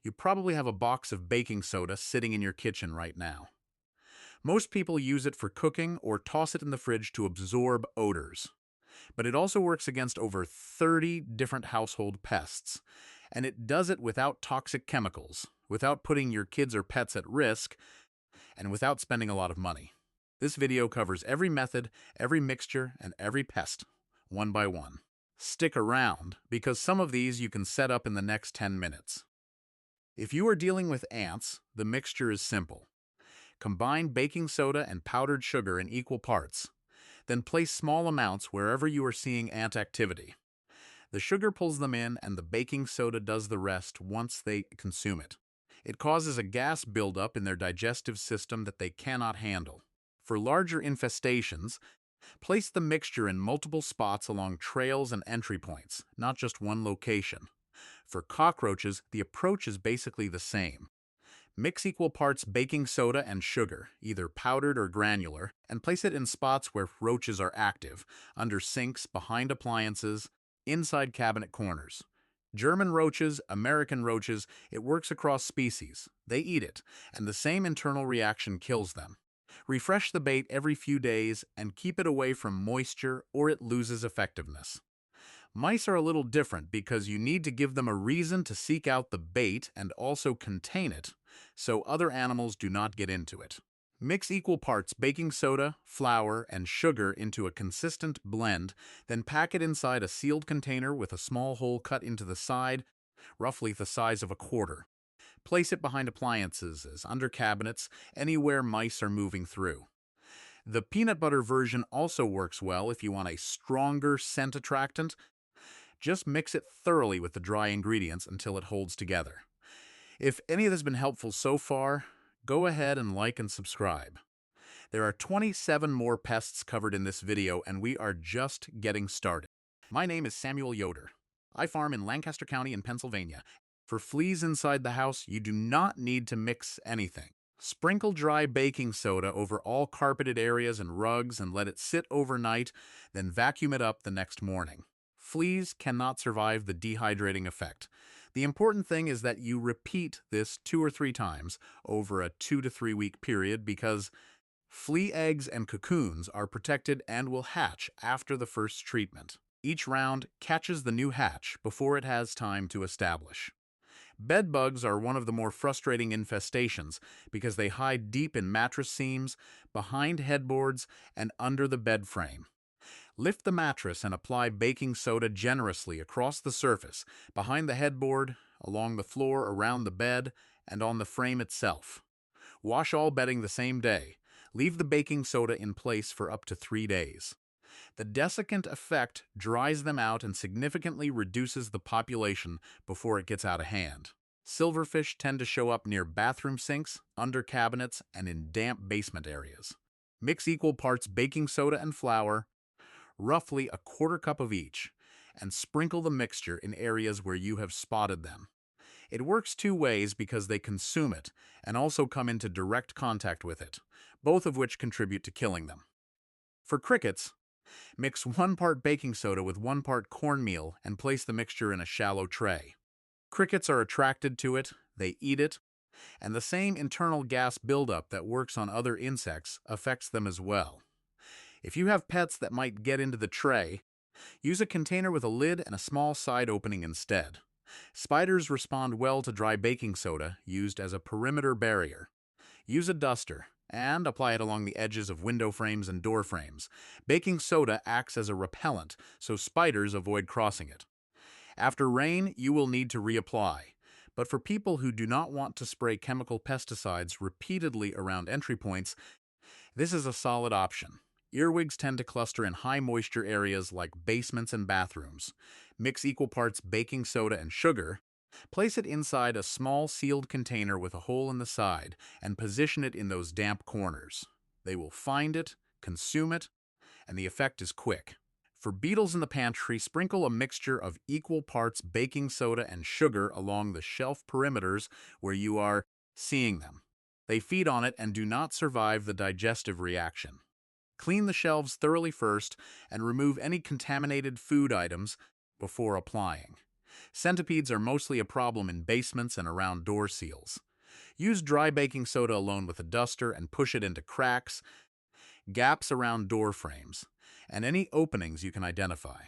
You probably have a box of baking soda sitting in your kitchen right now. Most people use it for cooking or toss it in the fridge to absorb odors. But it also works against over 30 different household pests. And it does it without toxic chemicals, without putting your kids or pets at risk, and without spending a lot of money. This video covers every method, every mixture, and every pest, one by one. Stick around, because some of these you can set up in the next 10 minutes. If you are dealing with ants, the mixture is simple. Combine baking soda and powdered sugar in equal parts. Then place small amounts wherever you are seeing ant activity. The sugar pulls them in and the baking soda does the rest once they consume it. It causes a gas buildup in their digestive system that they cannot handle. For larger infestations, place the mixture in multiple spots along trails and entry points, not just one location. For cockroaches, the approach is basically the same. Mix equal parts baking soda and sugar, either powdered or granular, and place it in spots where roaches are active, under sinks, behind appliances, inside cabinet corners. German roaches, American roaches, it works across species. They eat it, and the same internal reaction kills them. Refresh the bait every few days and keep it away from moisture or it loses effectiveness. Mice are a little different because you need to give them a reason to seek out the bait and also contain it, so other animals do not get into it. Mix equal parts baking soda, flour, and sugar into a consistent blend, then pack it inside a sealed container with a small hole cut into the side, roughly the size of a quarter. Place it behind appliances, as under cabinets, anywhere mice are moving through. The peanut butter version also works well if you want a stronger scent attractant. Just mix it thoroughly with the dry ingredients until it holds together. If any of this has been helpful so far, go ahead and like and subscribe. There are 27 more pests covered in this video, and we are just getting started. My name is Samuel Yoder. I farm in Lancaster County in Pennsylvania. For fleas inside the house, you do not need to mix anything. Sprinkle dry baking soda over all carpeted areas and rugs and let it sit overnight, then vacuum it up the next morning. Fleas cannot survive the dehydrating effect. The important thing is that you repeat this 2 or 3 times over a 2 to 3 week period because flea eggs and cocoons are protected and will hatch after the first treatment. Each round catches the new hatch before it has time to establish. Bed bugs are one of the more frustrating infestations because they hide deep in mattress seams, behind headboards, and under the bed frame. Lift the mattress and apply baking soda generously across the surface, behind the headboard, along the floor around the bed, and on the frame itself. Wash all bedding the same day. Leave the baking soda in place for up to 3 days. The desiccant effect dries them out and significantly reduces the population before it gets out of hand. Silverfish tend to show up near bathroom sinks, under cabinets, and in damp basement areas. Mix equal parts baking soda and flour, roughly a quarter cup of each, and sprinkle the mixture in areas where you have spotted them. It works 2 ways because they consume it and also come into direct contact with it, both of which contribute to killing them. For crickets, mix 1 part baking soda with 1 part cornmeal and place the mixture in a shallow tray. Crickets are attracted to it, they eat it, and the same internal gas buildup that works on other insects affects them as well. If you have pets that might get into the tray, use a container with a lid and a small side opening instead. Spiders respond well to dry baking soda used as a perimeter barrier. Use a duster and apply it along the edges of window frames and door frames. Baking soda acts as a repellent, so spiders avoid crossing it. After rain, you will need to reapply. But for people who do not want to spray chemical pesticides repeatedly around entry points, this is a solid option. Earwigs tend to cluster in high moisture areas like basements and bathrooms. Mix equal parts baking soda and sugar. Place it inside a small sealed container with a hole in the side and position it in those damp corners. They will find it, consume it, and the effect is quick. For beetles in the pantry, sprinkle a mixture of equal parts baking soda and sugar along the shelf perimeters where you are seeing them. They feed on it and do not survive the digestive reaction. Clean the shelves thoroughly first and remove any contaminated food items before applying. Centipedes are mostly a problem in basements and around door seals. Use dry baking soda alone with a duster and push it into cracks, gaps around door frames, and any openings you can identify.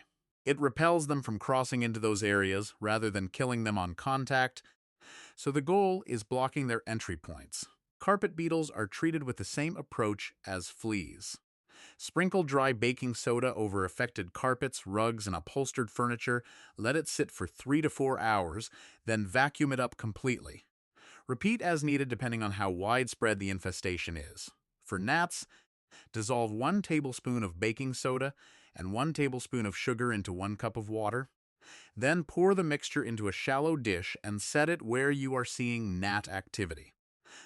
It repels them from crossing into those areas rather than killing them on contact, so the goal is blocking their entry points. Carpet beetles are treated with the same approach as fleas. Sprinkle dry baking soda over affected carpets, rugs, and upholstered furniture, let it sit for 3 to 4 hours, then vacuum it up completely. Repeat as needed depending on how widespread the infestation is. For gnats, dissolve 1 tablespoon of baking soda and 1 tablespoon of sugar into 1 cup of water. Then pour the mixture into a shallow dish and set it where you are seeing gnat activity.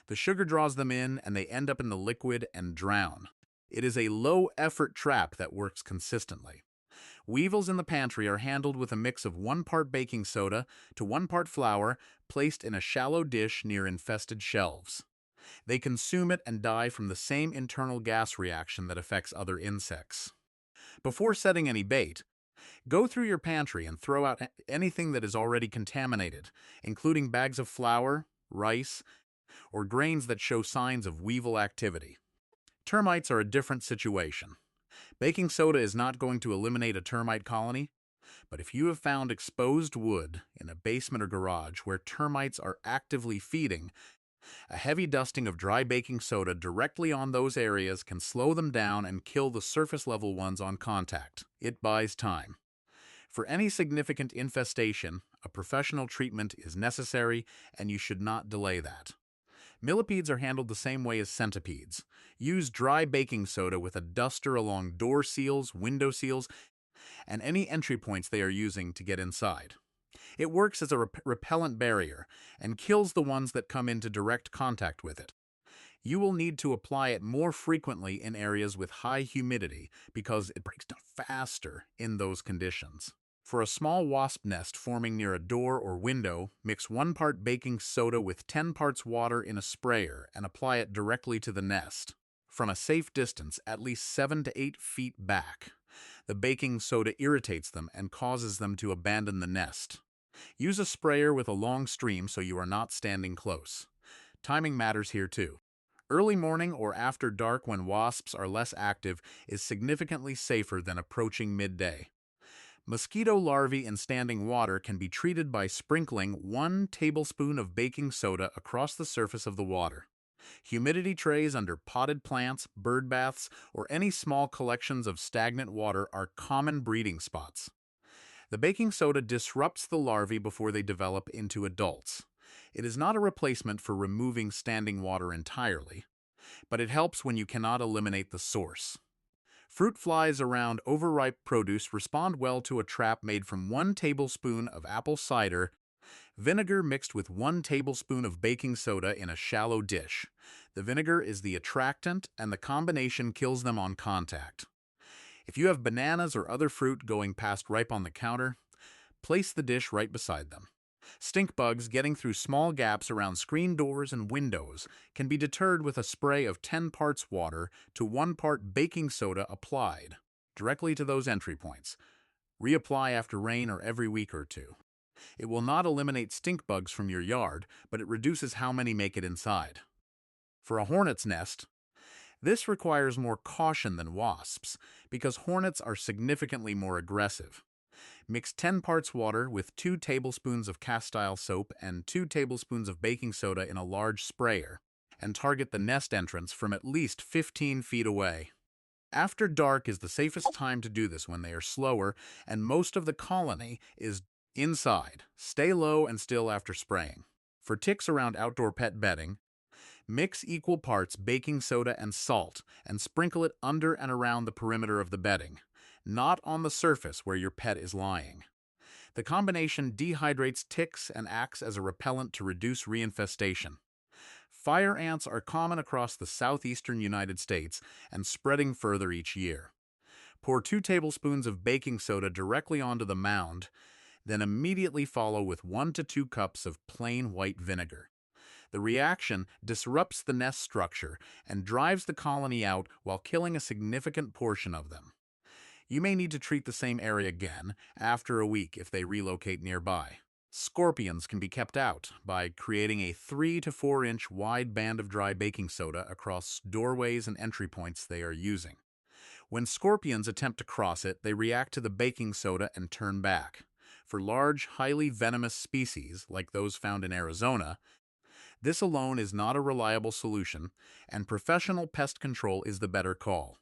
The sugar draws them in and they end up in the liquid and drown. It is a low-effort trap that works consistently. Weevils in the pantry are handled with a mix of 1 part baking soda to 1 part flour placed in a shallow dish near infested shelves. They consume it and die from the same internal gas reaction that affects other insects. Before setting any bait, go through your pantry and throw out anything that is already contaminated, including bags of flour, rice, or grains that show signs of weevil activity. Termites are a different situation. Baking soda is not going to eliminate a termite colony, but if you have found exposed wood in a basement or garage where termites are actively feeding, a heavy dusting of dry baking soda directly on those areas can slow them down and kill the surface-level ones on contact. It buys time. For any significant infestation, a professional treatment is necessary, and you should not delay that. Millipedes are handled the same way as centipedes. Use dry baking soda with a duster along door seals, window seals, and any entry points they are using to get inside. It works as a repellent barrier and kills the ones that come into direct contact with it. You will need to apply it more frequently in areas with high humidity because it breaks down faster in those conditions. For a small wasp nest forming near a door or window, mix 1 part baking soda with 10 parts water in a sprayer and apply it directly to the nest, from a safe distance at least 7 to 8 feet back. The baking soda irritates them and causes them to abandon the nest. Use a sprayer with a long stream so you are not standing close. Timing matters here too. Early morning or after dark when wasps are less active is significantly safer than approaching midday. Mosquito larvae in standing water can be treated by sprinkling 1 tablespoon of baking soda across the surface of the water. Humidity trays under potted plants, bird baths, or any small collections of stagnant water are common breeding spots. The baking soda disrupts the larvae before they develop into adults. It is not a replacement for removing standing water entirely, but it helps when you cannot eliminate the source. Fruit flies around overripe produce respond well to a trap made from 1 tablespoon of apple cider vinegar mixed with 1 tablespoon of baking soda in a shallow dish. The vinegar is the attractant, and the combination kills them on contact. If you have bananas or other fruit going past ripe on the counter, place the dish right beside them. Stink bugs getting through small gaps around screen doors and windows can be deterred with a spray of 10 parts water to 1 part baking soda applied directly to those entry points. Reapply after rain or every week or 2. It will not eliminate stink bugs from your yard, but it reduces how many make it inside. For a hornet's nest, this requires more caution than wasps because hornets are significantly more aggressive. Mix 10 parts water with 2 tablespoons of castile soap and 2 tablespoons of baking soda in a large sprayer, and target the nest entrance from at least 15 feet away. After dark is the safest time to do this when they are slower and most of the colony is inside. Stay low and still after spraying. For ticks around outdoor pet bedding, mix equal parts baking soda and salt and sprinkle it under and around the perimeter of the bedding, not on the surface where your pet is lying. The combination dehydrates ticks and acts as a repellent to reduce reinfestation. Fire ants are common across the southeastern United States and spreading further each year. Pour 2 tablespoons of baking soda directly onto the mound, then immediately follow with 1 to 2 cups of plain white vinegar. The reaction disrupts the nest structure and drives the colony out while killing a significant portion of them. You may need to treat the same area again after a week if they relocate nearby. Scorpions can be kept out by creating a 3 to 4 inch wide band of dry baking soda across doorways and entry points they are using. When scorpions attempt to cross it, they react to the baking soda and turn back. For large, highly venomous species, like those found in Arizona, this alone is not a reliable solution, and professional pest control is the better call.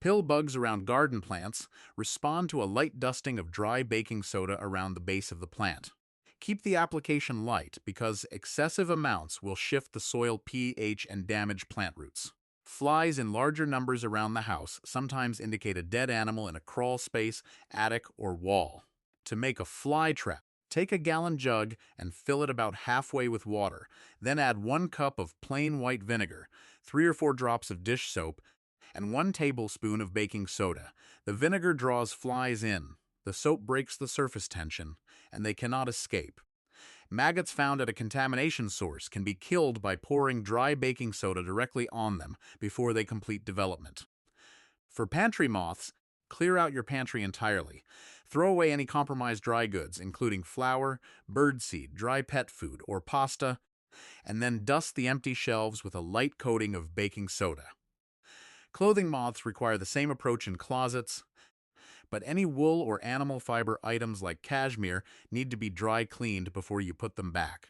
Pill bugs around garden plants respond to a light dusting of dry baking soda around the base of the plant. Keep the application light because excessive amounts will shift the soil pH and damage plant roots. Flies in larger numbers around the house sometimes indicate a dead animal in a crawl space, attic, or wall. To make a fly trap, take a gallon jug and fill it about halfway with water. Then add 1 cup of plain white vinegar, 3 or 4 drops of dish soap, and 1 tablespoon of baking soda. The vinegar draws flies in. The soap breaks the surface tension, and they cannot escape. Maggots found at a contamination source can be killed by pouring dry baking soda directly on them before they complete development. For pantry moths, clear out your pantry entirely. Throw away any compromised dry goods, including flour, birdseed, dry pet food, or pasta, and then dust the empty shelves with a light coating of baking soda. Clothing moths require the same approach in closets, but any wool or animal fiber items like cashmere need to be dry cleaned before you put them back.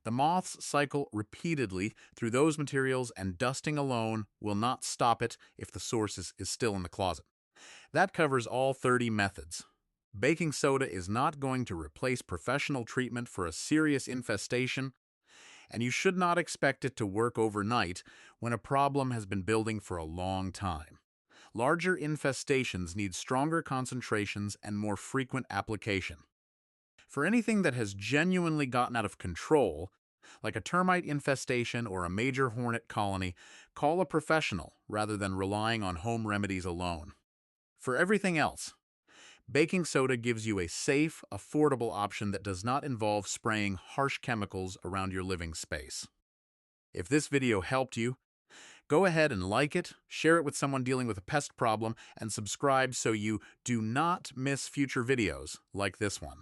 The moths cycle repeatedly through those materials, and dusting alone will not stop it if the source is still in the closet. That covers all 30 methods. Baking soda is not going to replace professional treatment for a serious infestation, and you should not expect it to work overnight when a problem has been building for a long time. Larger infestations need stronger concentrations and more frequent application. For anything that has genuinely gotten out of control, like a termite infestation or a major hornet colony, call a professional rather than relying on home remedies alone. For everything else, baking soda gives you a safe, affordable option that does not involve spraying harsh chemicals around your living space. If this video helped you, go ahead and like it, share it with someone dealing with a pest problem, and subscribe so you do not miss future videos like this one.